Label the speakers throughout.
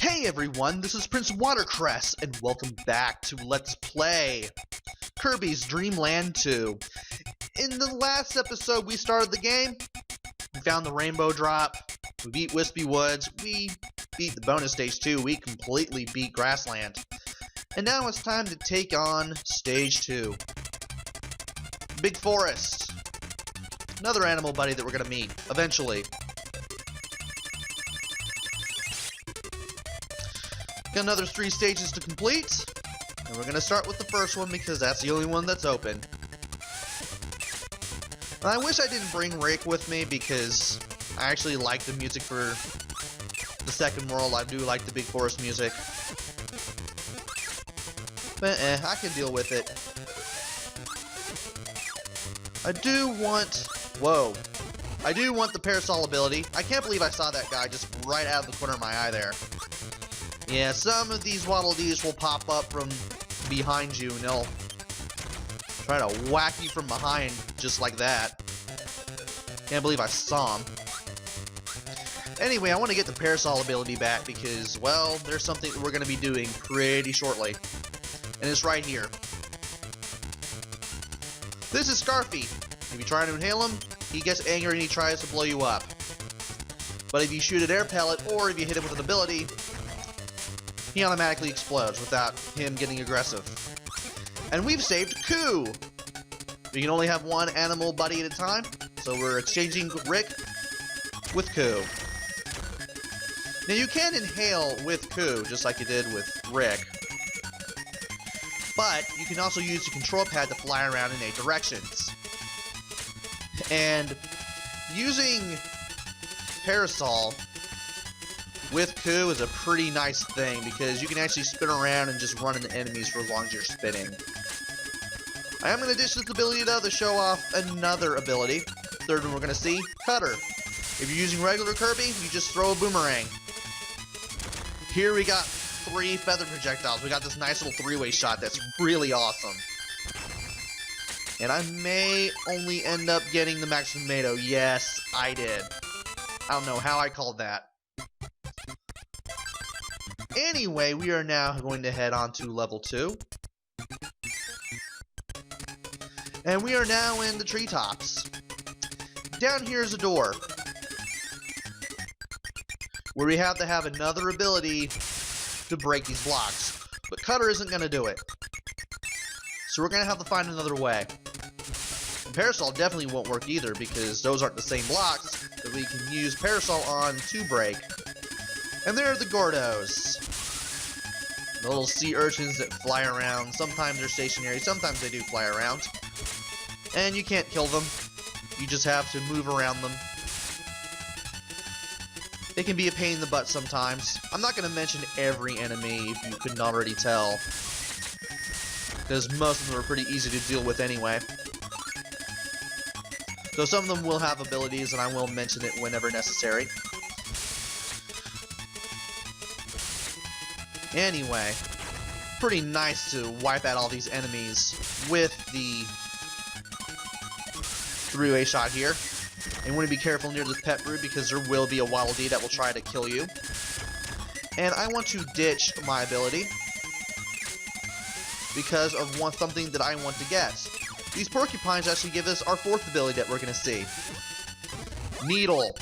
Speaker 1: Hey everyone, this is Prince Watercress, and welcome back to Let's Play Kirby's Dream Land 2. In the last episode, we started the game, we found the rainbow drop, we beat Wispy Woods, we beat the bonus stage 2, we completely beat Grassland. And now it's time to take on stage 2. Big Forest. Another animal buddy that we're gonna meet, eventually. Got another 3 stages to complete, and we're going to start with the first one because that's the only one that's open. And I wish I didn't bring Rick with me because I actually like the music for the second world. I do like the Big Forest music. But I can deal with it. I do want... Whoa. I do want the parasol ability. I can't believe I saw that guy just right out of the corner of my eye there. Yeah, some of these Waddle Dees will pop up from behind you and they'll try to whack you from behind just like that. Can't believe I saw him. Anyway, I want to get the parasol ability back because, well, there's something that we're going to be doing pretty shortly. And it's right here. This is Scarfy. If you try to inhale him, he gets angry and he tries to blow you up. But if you shoot an air pellet or if you hit him with an ability, he automatically explodes without him getting aggressive. And we've saved Koo! We can only have one animal buddy at a time, so we're exchanging Rick with Koo. Now you can inhale with Koo, just like you did with Rick. But you can also use the control pad to fly around in 8 directions. And using Parasol with Koo is a pretty nice thing because you can actually spin around and just run into enemies for as long as you're spinning. I am going to ditch this ability though to show off another ability. Third one we're going to see, Cutter. If you're using regular Kirby, you just throw a boomerang. Here we got 3 feather projectiles. We got this nice little 3-way shot that's really awesome. And I may only end up getting the Max Tomato. Yes, I did. I don't know how I called that. Anyway, we are now going to head on to level 2. And we are now in the treetops. Down here is a door, where we have to have another ability to break these blocks. But Cutter isn't going to do it. So we're going to have to find another way. And Parasol definitely won't work either, because those aren't the same blocks that we can use Parasol on to break. And there are the Gordos. The little sea urchins that fly around. Sometimes they're stationary, sometimes they do fly around. And you can't kill them. You just have to move around them. They can be a pain in the butt sometimes. I'm not going to mention every enemy if you couldn't already tell, because most of them are pretty easy to deal with anyway. So some of them will have abilities and I will mention it whenever necessary. Anyway, pretty nice to wipe out all these enemies with the 3-way shot here. And you want to be careful near this pet brood because there will be a Waddle Dee that will try to kill you. And I want to ditch my ability because of something that I want to get. These porcupines actually give us our 4th ability that we're going to see. Needle.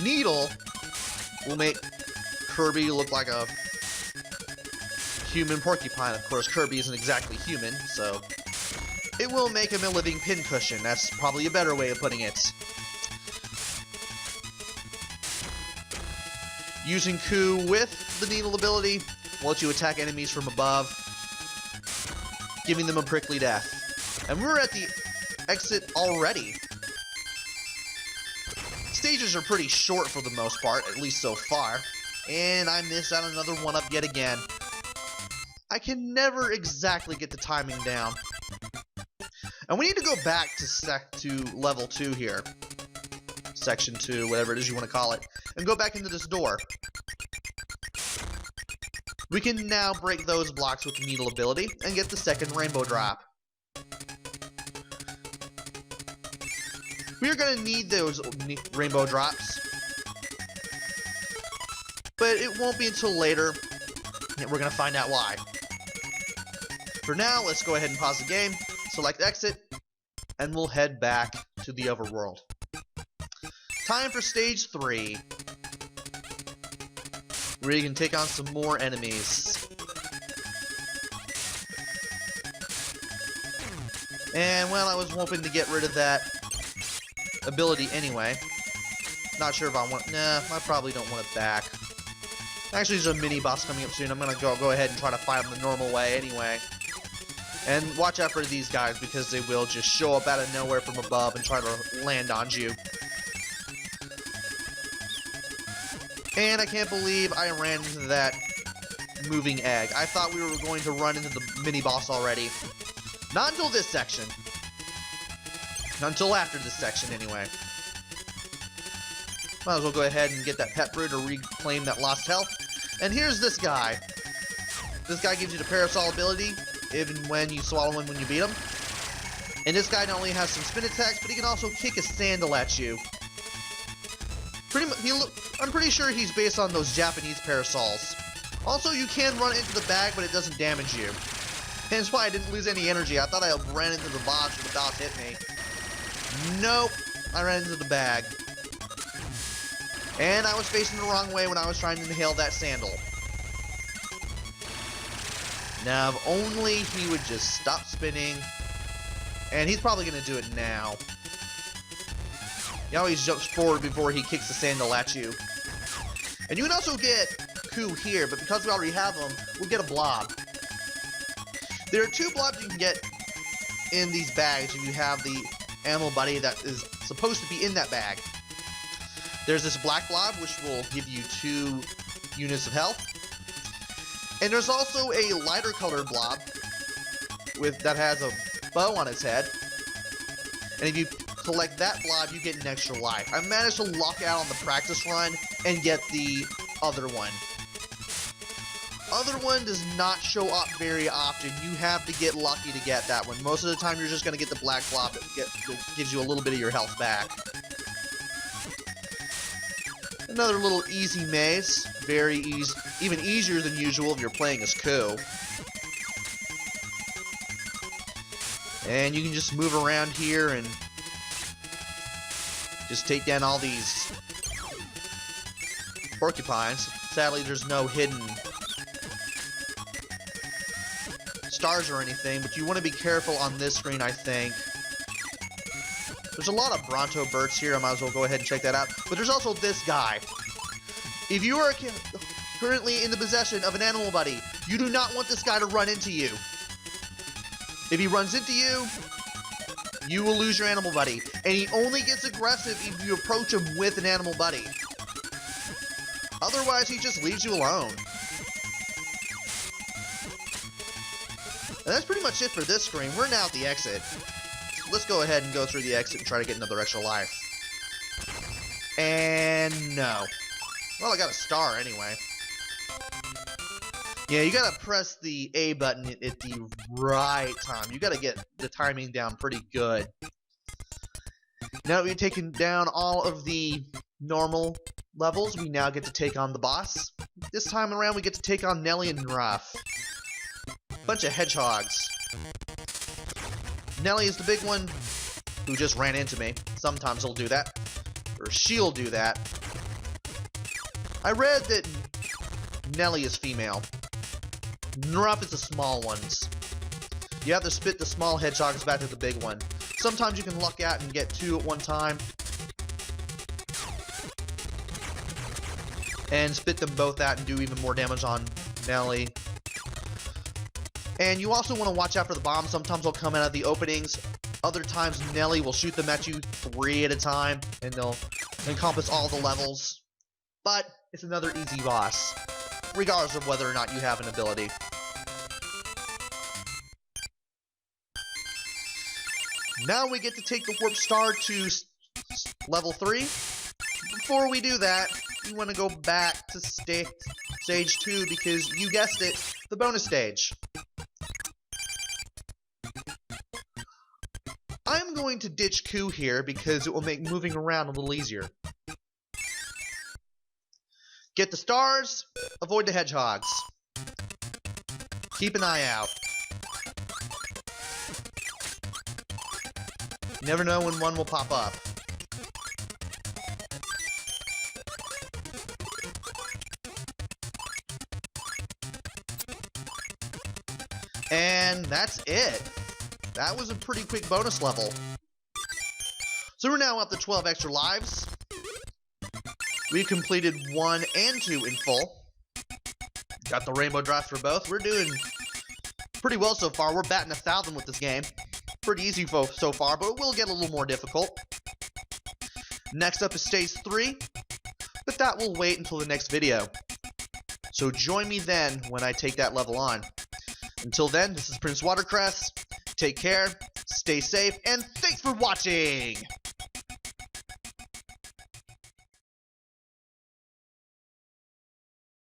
Speaker 1: Needle will make Kirby look like a human porcupine. Of course, Kirby isn't exactly human, so it will make him a living pincushion. That's probably a better way of putting it. Using Koo with the Needle ability will let you attack enemies from above, giving them a prickly death. And we're at the exit already. Stages are pretty short for the most part, at least so far. And I missed out on another 1-up yet again. I can never exactly get the timing down. And we need to go back to level 2 here. Section 2, whatever it is you want to call it. And go back into this door. We can now break those blocks with the Needle ability and get the 2nd rainbow drop. We are going to need those rainbow drops but it won't be until later, and we're gonna find out why. For now, let's go ahead and pause the game, select exit, and we'll head back to the overworld. Time for stage 3, where you can take on some more enemies. And well, I was hoping to get rid of that ability anyway. Not sure if I want. Nah, I probably don't want it back. Actually, there's a mini boss coming up soon. I'm gonna go ahead and try to fight him the normal way anyway. And watch out for these guys because they will just show up out of nowhere from above and try to land on you. And I can't believe I ran into that moving egg. I thought we were going to run into the mini boss already. Not until this section. Not until after this section, anyway. Might as well go ahead and get that pet brew to reclaim that lost health. And here's this guy. This guy gives you the parasol ability, even when you swallow him when you beat him. And this guy not only has some spin attacks, but he can also kick a sandal at you. I'm pretty sure he's based on those Japanese parasols. Also, you can run into the bag, but it doesn't damage you. And that's why I didn't lose any energy. I thought I ran into the boss and the boss hit me. Nope. I ran into the bag. And I was facing the wrong way when I was trying to inhale that sandal. Now, if only he would just stop spinning. And he's probably going to do it now. He always jumps forward before he kicks the sandal at you. And you can also get Ku here, but because we already have him, we'll get a blob. There are 2 blobs you can get in these bags if you have the animal buddy that is supposed to be in that bag. There's this black blob, which will give you 2 units of health. And there's also a lighter colored blob that has a bow on its head. And if you collect that blob, you get an extra life. I managed to lock out on the practice run and get the other one. Other one does not show up very often. You have to get lucky to get that one. Most of the time, you're just going to get the black blob that gives you a little bit of your health back. Another little easy maze. Very easy. Even easier than usual if you're playing as Ku. And you can just move around here and just take down all these porcupines. Sadly, there's no hidden stars or anything, but you want to be careful on this screen, I think. There's a lot of Bronto Burts here. I might as well go ahead and check that out. But there's also this guy. If you are currently in the possession of an animal buddy, you do not want this guy to run into you. If he runs into you, you will lose your animal buddy. And he only gets aggressive if you approach him with an animal buddy. Otherwise, he just leaves you alone. And that's pretty much it for this screen. We're now at the exit. Let's go ahead and go through the exit and try to get another extra life. And no. Well, I got a star anyway. Yeah, you gotta press the A button at the right time. You gotta get the timing down pretty good. Now that we've taken down all of the normal levels, we now get to take on the boss. This time around, we get to take on Nelly and Ruff. Bunch of hedgehogs. Nelly is the big one who just ran into me. Sometimes he'll do that. Or she'll do that. I read that Nelly is female. Ruff is the small ones. You have to spit the small hedgehogs back to the big one. Sometimes you can luck out and get 2 at one time. And spit them both out and do even more damage on Nelly. And you also want to watch out for the bombs. Sometimes they'll come out of the openings. Other times Nelly will shoot them at you 3 at a time. And they'll encompass all the levels. But it's another easy boss, regardless of whether or not you have an ability. Now we get to take the warp star to level 3. Before we do that, we want to go back to stage 2 because, you guessed it, the bonus stage. I'm going to ditch Ku here because it will make moving around a little easier. Get the stars, avoid the hedgehogs. Keep an eye out. You never know when one will pop up. And that's it. That was a pretty quick bonus level. So we're now up to 12 extra lives. We completed 1 and 2 in full. Got the rainbow drops for both. We're doing pretty well so far. We're batting 1,000 with this game. Pretty easy so far, but it will get a little more difficult. Next up is stage 3, but that will wait until the next video. So join me then when I take that level on. Until then, this is Prince Watercress. Take care, stay safe, and thanks for watching!